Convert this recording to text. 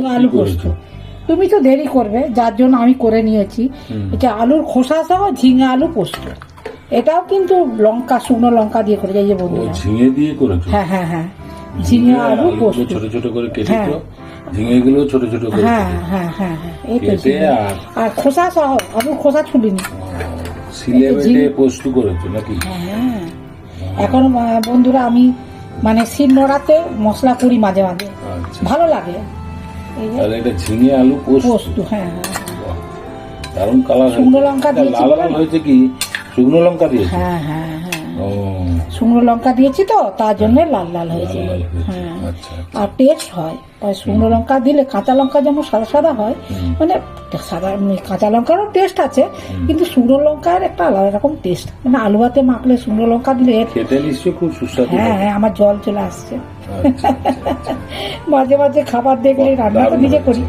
ঝিঙে আলু পোস্ত। তুমি তো দেরি করবে, যার জন্য আমি করে নিয়েছি। এটা আলুর খোসা সহ ঝিঙে আলু পোস্ত। এটাও কিন্তু লঙ্কা, শুকনো লঙ্কা দিয়ে করে যাই যে বন্ধুরা। ঝিঙে দিয়ে করেছো? হ্যাঁ হ্যাঁ হ্যাঁ, ঝিঙে আলু পোস্ত ছোট ছোট করে কেটেছো, ঝিঙে গুলো ছোট ছোট করে হ্যাঁ হ্যাঁ হ্যাঁ হ্যাঁ, এই তো কেটে আর খোসা সহ, আলুর খোসা ছুলিনি। সিলে বেটে পোস্ত করেছো নাকি? হ্যাঁ, এখন বন্ধুরা আমি মানে শিল নোড়াতে মশলা করি মাঝে মাঝে, আচ্ছা, ভালো লাগে। এই যে তাহলে এটা ঝিঙে আলু পোস্ত, হ্যাঁ হ্যাঁ দারুণ কালার। শুকনো লঙ্কা দিয়েছি লাল লাল হয়েছে কি? শুকনো লঙ্কা দিয়েছি? হ্যাঁ হ্যাঁ হ্যাঁ, ও শুকনো লঙ্কা দিয়েছি তো তার জন্য লাল লাল হয়েছে। লাল লাল হয়েছে। হ্যাঁ, আচ্ছা, আর টেস্ট হয়। তাই শুকনো লঙ্কা দিলে, কাঁচা লঙ্কা যেমন সাদা সাদা হয়, মানে সাদা কাঁচা লঙ্কারও টেস্ট আছে, কিন্তু শুকনো লঙ্কার একটা আলাদা রকম টেস্ট। মানে আলু ভাতে মাখলে শুকনো লঙ্কা দিলে খেতে নিশ্চয়ই খুব সুস্বাদু। হ্যাঁ হ্যাঁ, আমার জল চলে আসছে। আচ্ছা, আচ্ছা, আচ্ছা। মাঝে মাঝে খাবার দেখলে রান্না তো নিজে করি।